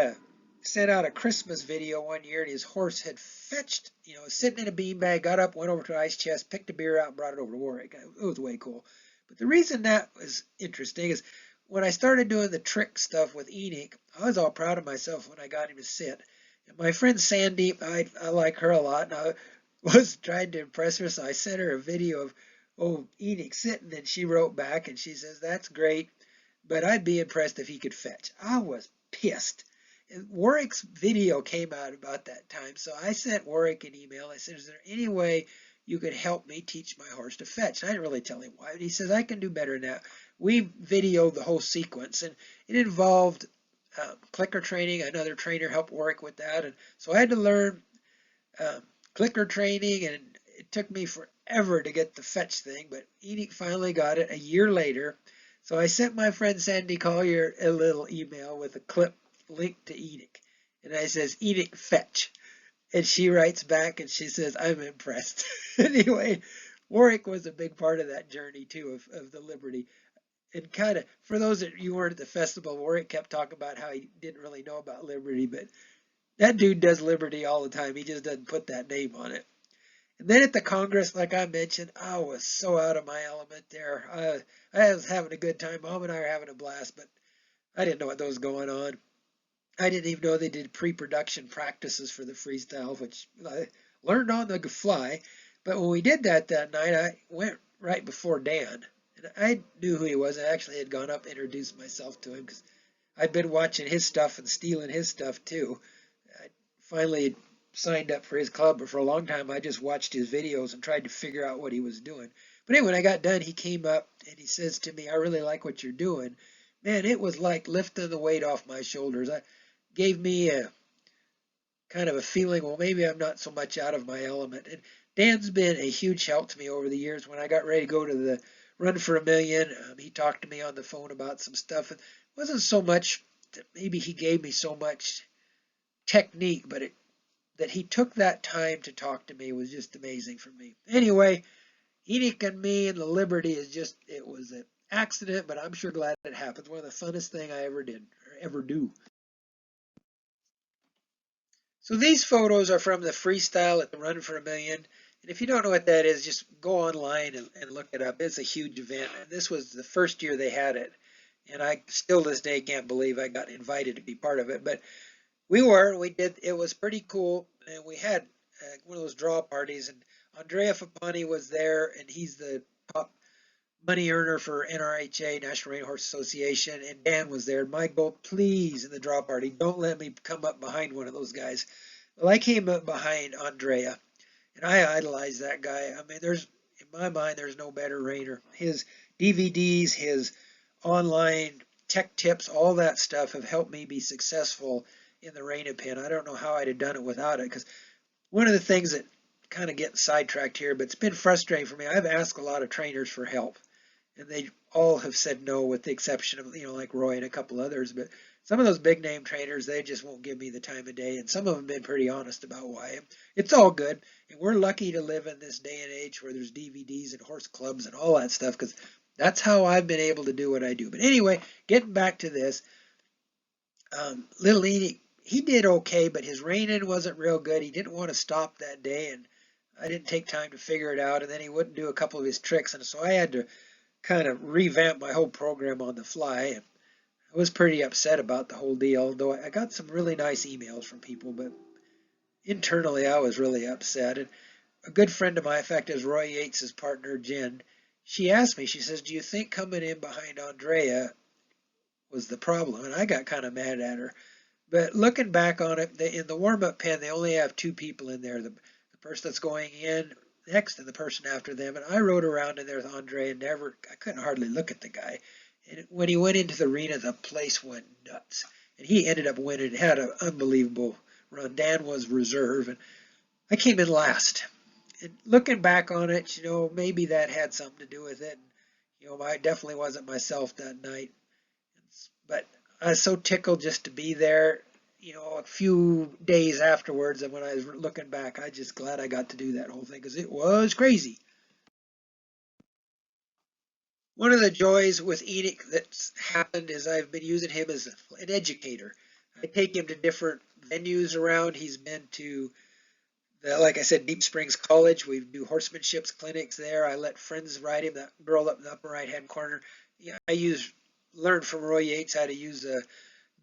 sent out a Christmas video one year, and his horse had fetched, sitting in a beanbag, got up, went over to Ice Chest, picked a beer out, and brought it over to Warwick. It was way cool. But the reason that was interesting is when I started doing the trick stuff with Enoch, I was all proud of myself when I got him to sit. And my friend Sandy, I like her a lot, and I was trying to impress her, so I sent her a video of Enoch sitting, and she wrote back, and she says, "That's great, but I'd be impressed if he could fetch." I was pissed. And Warwick's video came out about that time, so I sent Warwick an email. I said, "Is there any way you could help me teach my horse to fetch?" And I didn't really tell him why, but he says, "I can do better than that." We videoed the whole sequence, and it involved clicker training. Another trainer helped Warwick with that, and so I had to learn clicker training, and it took me forever to get the fetch thing, but Enoch finally got it a year later. So I sent my friend Sandy Collier a little email with a clip linked to Enoch, and I says, "Enoch, fetch." And she writes back and she says, "I'm impressed." Anyway, Warwick was a big part of that journey too of the Liberty. And kind of, for those that you weren't at the festival, Warwick kept talking about how he didn't really know about Liberty, but that dude does Liberty all the time. He just doesn't put that name on it. And then at the Congress, like I mentioned, I was so out of my element there. I was having a good time. Mom and I were having a blast, but I didn't know what was going on. I didn't even know they did pre-production practices for the freestyle, which I learned on the fly. But when we did that night, I went right before Dan. And I knew who he was. I actually had gone up and introduced myself to him because I'd been watching his stuff and stealing his stuff too. I finally signed up for his club, but for a long time I just watched his videos and tried to figure out what he was doing. But anyway, when I got done, he came up and he says to me, "I really like what you're doing." Man, it was like lifting the weight off my shoulders. I gave me a kind of a feeling, well, maybe I'm not so much out of my element. And Dan's been a huge help to me over the years. When I got ready to go to the Run for a Million, he talked to me on the phone about some stuff. And it wasn't so much that maybe he gave me so much technique, but that he took that time to talk to me was just amazing for me. Anyway, Enoch and me and the Liberty is just, it was an accident, but I'm sure glad it happened. One of the funnest thing I ever did, or ever do. So these photos are from the freestyle at the Run for a Million. And if you don't know what that is, just go online and look it up. It's a huge event. And this was the first year they had it. And I still this day can't believe I got invited to be part of it. But we did, it was pretty cool. And we had one of those draw parties. And Andrea Fapani was there, and he's the top money earner for NRHA, National Rain Horse Association, and Dan was there. My goal, please, in the draw party, don't let me come up behind one of those guys. Well, I came up behind Andrea, and I idolize that guy. I mean, in my mind, there's no better reiner. His DVDs, his online tech tips, all that stuff have helped me be successful in the rein pin. I don't know how I'd have done it without it, because one of the things that kind of getting sidetracked here, but it's been frustrating for me. I've asked a lot of trainers for help, and they all have said no, with the exception of, like Roy and a couple others. But some of those big name trainers, they just won't give me the time of day, and some of them have been pretty honest about why. It's all good, and we're lucky to live in this day and age where there's DVDs and horse clubs and all that stuff, because that's how I've been able to do what I do. But anyway, getting back to this, Little Edie, he did okay, but his reining wasn't real good. He didn't want to stop that day, and I didn't take time to figure it out, and then he wouldn't do a couple of his tricks, and so I had to kind of revamp my whole program on the fly. And I was pretty upset about the whole deal, though I got some really nice emails from people, but internally I was really upset. And a good friend of mine, in fact, is Roy Yates' partner, Jen, she asked me, she says, do you think coming in behind Andrea was the problem? And I got kind of mad at her. But looking back on it, in the warm-up pen, they only have two people in there, the person that's going in next and the person after them. And I rode around in there with Andre, and I couldn't hardly look at the guy. And when he went into the arena, the place went nuts. And he ended up winning, had an unbelievable run. Dan was reserve, and I came in last. And looking back on it, maybe that had something to do with it. I definitely wasn't myself that night. But I was so tickled just to be there, a few days afterwards. And when I was looking back, I just glad I got to do that whole thing, because it was crazy. One of the joys with Enoch that's happened is I've been using him as an educator. I take him to different venues around. He's been to, like I said, Deep Springs College. We do horsemanship clinics there. I let friends ride him, that girl up in the upper right-hand corner. Yeah, learned from Roy Yates how to use a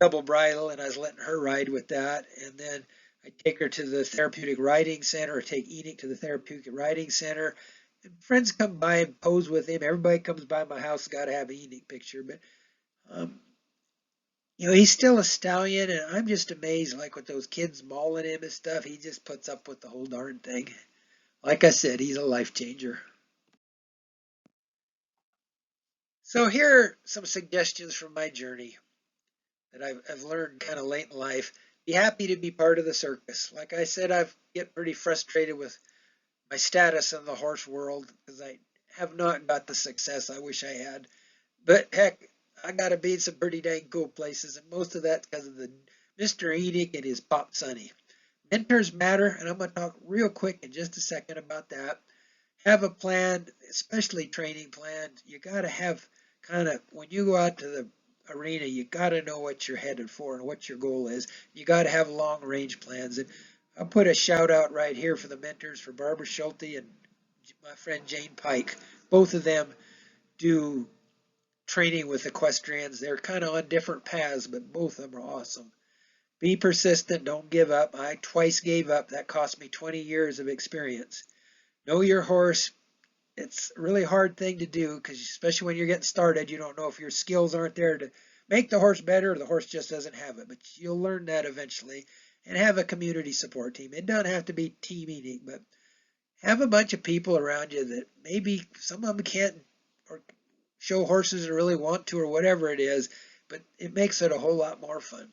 double bridle, and I was letting her ride with that. And then I take her to the therapeutic riding center, or take Enoch to the therapeutic riding center. And friends come by and pose with him. Everybody comes by my house, got to have an Enoch picture. But um, he's still a stallion, and I'm just amazed, like with those kids mauling him and stuff, he just puts up with the whole darn thing. Like I said, he's a life changer. So here are some suggestions from my journey that I've learned kind of late in life. Be happy to be part of the circus. Like I said, I get pretty frustrated with my status in the horse world, because I have not got the success I wish I had. But heck, I got to be in some pretty dang cool places, and most of that's because of the Mr. Enoch and his Pop Sonny. Mentors matter, and I'm going to talk real quick in just a second about that. Have a plan, especially training plan. You got to have when you go out to the arena, you got to know what you're headed for and what your goal is. You got to have long range plans. And I'll put a shout out right here for the mentors, for Barbara Schulte and my friend Jane Pike. Both of them do training with equestrians. They're kind of on different paths, but both of them are awesome. Be persistent. Don't give up. I twice gave up. That cost me 20 years of experience. Know your horse. It's a really hard thing to do, because especially when you're getting started, you don't know if your skills aren't there to make the horse better, or the horse just doesn't have it. But you'll learn that eventually. And have a community support team. It doesn't have to be team eating, but have a bunch of people around you that maybe some of them can't or show horses or really want to, or whatever it is, but it makes it a whole lot more fun.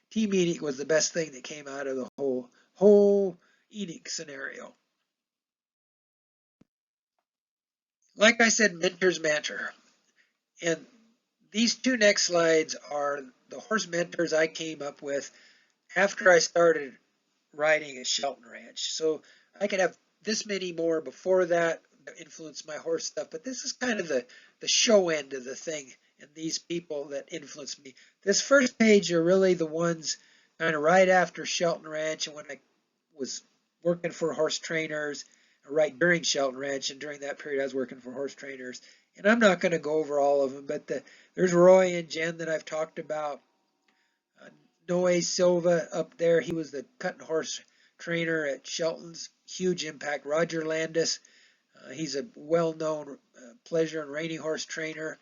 Team eating was the best thing that came out of the whole eating scenario. Like I said, mentors matter. And these two next slides are the horse mentors I came up with after I started riding at Shelton Ranch. So I could have this many more before that influence my horse stuff, but this is kind of the show end of the thing and these people that influence me. This first page are really the ones kind of right after Shelton Ranch and when I was working for horse trainers, right during Shelton Ranch, and during that period I was working for horse trainers. And I'm not going to go over all of them, but there's Roy and Jen that I've talked about. Uh, Noe Silva up there, he was the cutting horse trainer at Shelton's, huge impact. Roger Landis, he's a well-known pleasure and reining horse trainer,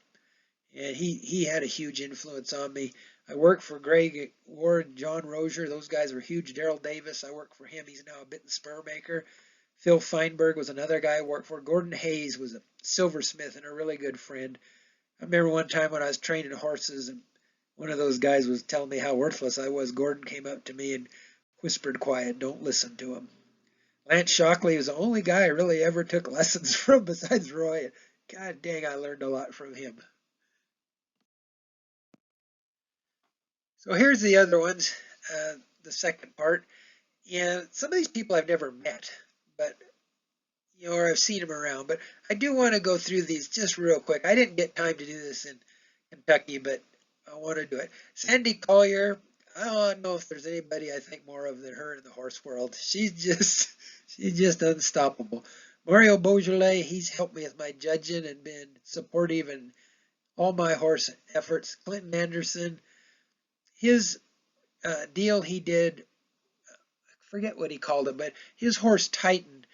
and he had a huge influence on me. I worked for Greg Ward, John Rozier. Those guys were huge. Daryl Davis, I worked for him. He's now a bit and spur maker. Phil Feinberg was another guy I worked for. Gordon Hayes was a silversmith and a really good friend. I remember one time when I was training horses and one of those guys was telling me how worthless I was. Gordon came up to me and whispered quiet, don't listen to him. Lance Shockley was the only guy I really ever took lessons from besides Roy. God dang, I learned a lot from him. So here's the other ones, the second part. Yeah, some of these people I've never met, but or I've seen them around. But I do want to go through these just real quick. I didn't get time to do this in Kentucky, but I want to do it. Sandy Collier. I don't know if there's anybody I think more of than her in the horse world. She's just unstoppable. Mario Beaujolais, he's helped me with my judging and been supportive in all my horse efforts. Clinton Anderson, his deal he did, I forget what he called it, but his horse Titan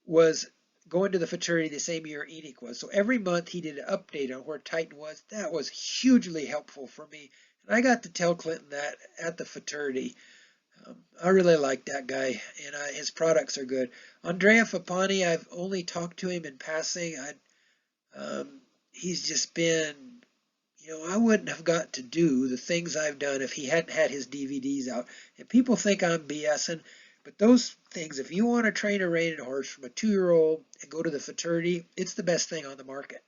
was going to the fraternity the same year Enoch was. So every month he did an update on where Titan was. That was hugely helpful for me. And I got to tell Clinton that at the fraternity. I really like that guy, and his products are good. Andrea Fapani, I've only talked to him in passing. He's just been, I wouldn't have got to do the things I've done if he hadn't had his DVDs out. And people think I'm BSing, but those things, if you want to train a reining horse from a 2-year-old and go to the fraternity, it's the best thing on the market.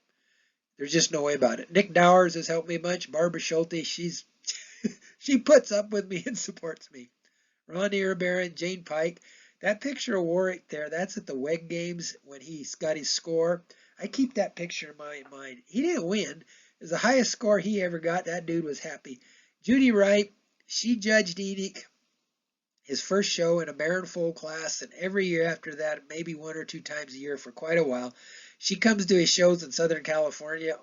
There's just no way about it. Nick Dowers has helped me much. Barbara Schulte, she puts up with me and supports me. Ron Earbaron, Jane Pike. That picture of Warwick there, that's at the WEG games when he got his score. I keep that picture in my mind. He didn't win. It was the highest score he ever got. That dude was happy. Judy Wright, she judged Enoch his first show in a Baron Foal class, and every year after that, maybe 1 or 2 times a year for quite a while. She comes to his shows in Southern California,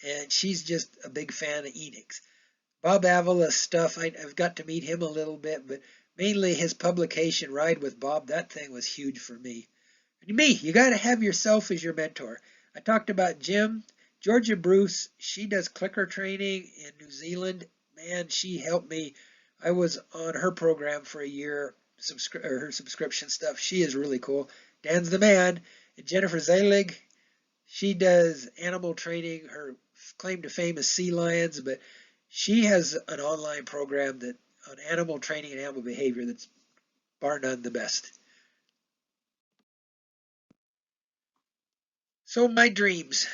and she's just a big fan of Enoch's. Bob Avila's stuff, I've got to meet him a little bit, but mainly his publication, Ride with Bob, that thing was huge for me. And me, you got to have yourself as your mentor. I talked about Jim. Georgia Bruce, she does clicker training in New Zealand. Man, she helped me. I was on her program for a year, her subscription stuff. She is really cool. Dan's the man. And Jennifer Zelig, she does animal training. Her claim to fame is sea lions, but she has an online program that on animal training and animal behavior that's bar none the best. So my dreams.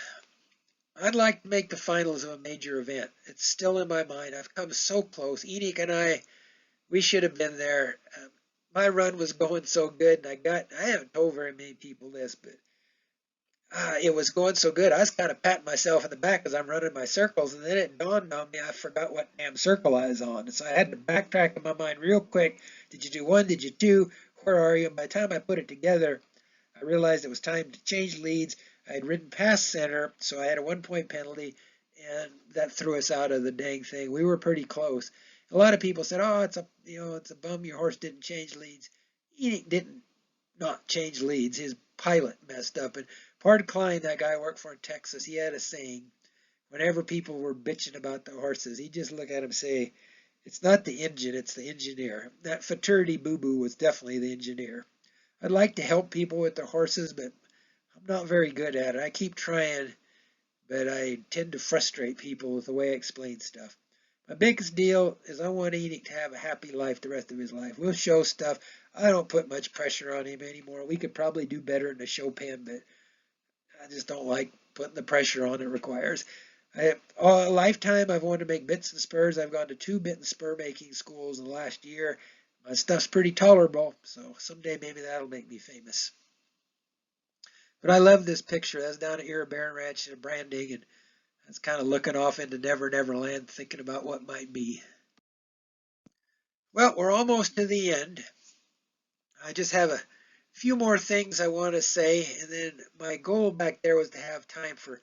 I'd like to make the finals of a major event. It's still in my mind. I've come so close. Enoch and I, we should have been there. My run was going so good, and I haven't told very many people this, but it was going so good. I was kind of patting myself in the back as I'm running my circles, and then it dawned on me I forgot what damn circle I was on. So I had to backtrack in my mind real quick. Did you do one? Did you two? Where are you? And by the time I put it together, I realized it was time to change leads. I had ridden past center, so I had a 1 point penalty, and that threw us out of the dang thing. We were pretty close. A lot of people said, "Oh, it's a bum your horse didn't change leads." He didn't not change leads. His pilot messed up. And Pard Klein, that guy I worked for in Texas, he had a saying. Whenever people were bitching about the horses, he'd just look at them and say, "It's not the engine, it's the engineer." That fraternity boo-boo was definitely the engineer. I'd like to help people with their horses, but I'm not very good at it. I keep trying, but I tend to frustrate people with the way I explain stuff. My biggest deal is I want Enoch to have a happy life the rest of his life. We'll show stuff. I don't put much pressure on him anymore. We could probably do better in the show pen, but I just don't like putting the pressure on it requires. All a lifetime I've wanted to make bits and spurs. I've gone to 2 bit and spur making schools in the last year. My stuff's pretty tolerable, so someday maybe that'll make me famous. But I love this picture. That's down at Erie Barren Ranch in Branding, and that's kind of looking off into Never Never Land, thinking about what might be. Well, we're almost to the end. I just have a few more things I want to say, and then my goal back there was to have time for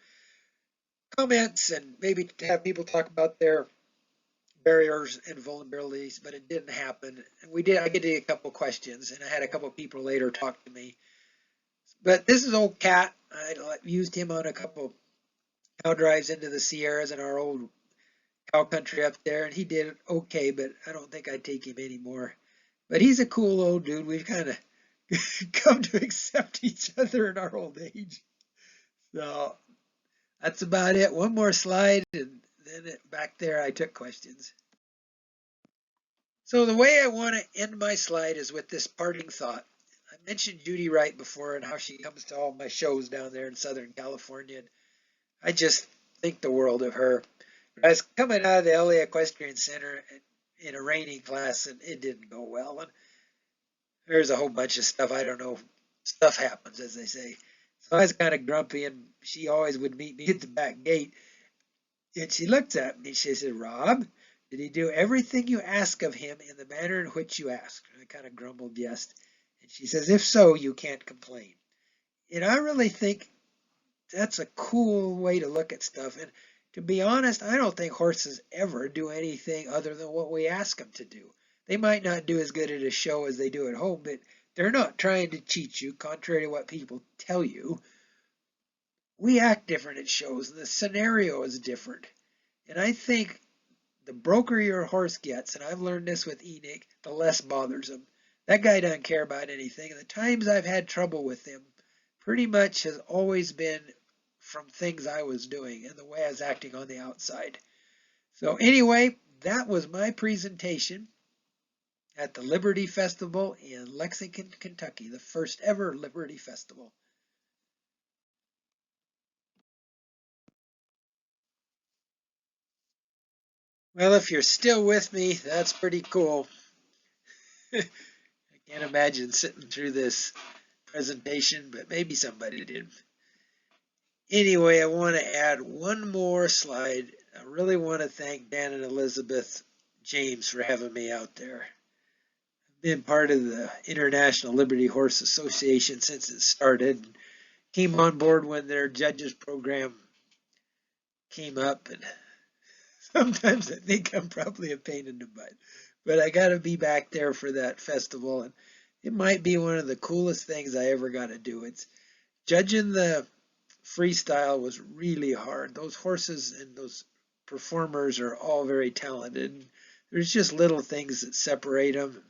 comments and maybe to have people talk about their barriers and vulnerabilities, but it didn't happen. And I did get a couple questions, and I had a couple people later talk to me. But this is old Cat. I used him on a couple cow drives into the Sierras in our old cow country up there, and he did okay, but I don't think I'd take him anymore. But he's a cool old dude. We've kind of come to accept each other in our old age. So that's about it. One more slide, and then back there I took questions. So the way I want to end my slide is with this parting thought. I mentioned Judy Wright before and how she comes to all my shows down there in Southern California. And I just think the world of her. But I was coming out of the LA Equestrian Center in a reining class, and it didn't go well. And there's a whole bunch of stuff. I don't know. Stuff happens, as they say. So I was kind of grumpy, and she always would meet me at the back gate. And she looked at me. She said, "Rob, did he do everything you ask of him in the manner in which you asked?" And I kind of grumbled, yes. And she says, "If so, you can't complain." And I really think that's a cool way to look at stuff. And to be honest, I don't think horses ever do anything other than what we ask them to do. They might not do as good at a show as they do at home, but they're not trying to cheat you, contrary to what people tell you. We act different at shows, and the scenario is different. And I think the broker your horse gets, and I've learned this with Enoch, the less bothers him. That guy doesn't care about anything. And the times I've had trouble with him pretty much has always been from things I was doing and the way I was acting on the outside. So anyway, that was my presentation at the Liberty Festival in Lexington, Kentucky, the first ever Liberty Festival. Well, if you're still with me, that's pretty cool. I can't imagine sitting through this presentation, but maybe somebody did. Anyway, I want to add one more slide. I really want to thank Dan and Elizabeth James for having me out there. I've been part of the International Liberty Horse Association since it started. Came on board when their judges program came up, and sometimes I think I'm probably a pain in the butt. But I got to be back there for that festival, and it might be one of the coolest things I ever got to do. It's judging the freestyle was really hard. Those horses and those performers are all very talented. There's just little things that separate them.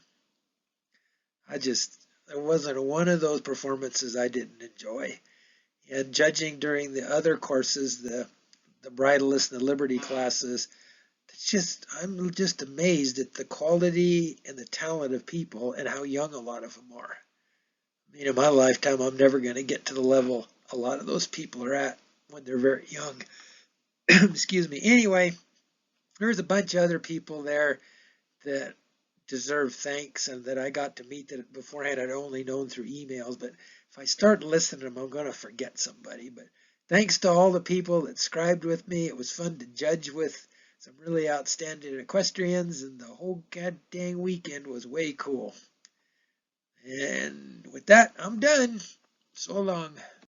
There wasn't one of those performances I didn't enjoy. And judging during the other courses, the bridleless and the liberty classes, I'm just amazed at the quality and the talent of people and how young a lot of them are. I mean, in my lifetime, I'm never going to get to the level a lot of those people are at when they're very young. Excuse me. Anyway, there's a bunch of other people there that deserve thanks and that I got to meet that beforehand I'd only known through emails. But if I start listing them, I'm going to forget somebody. But thanks to all the people that scribed with me. It was fun to judge with some really outstanding equestrians, and the whole god dang weekend was way cool. And with that, I'm done. So long.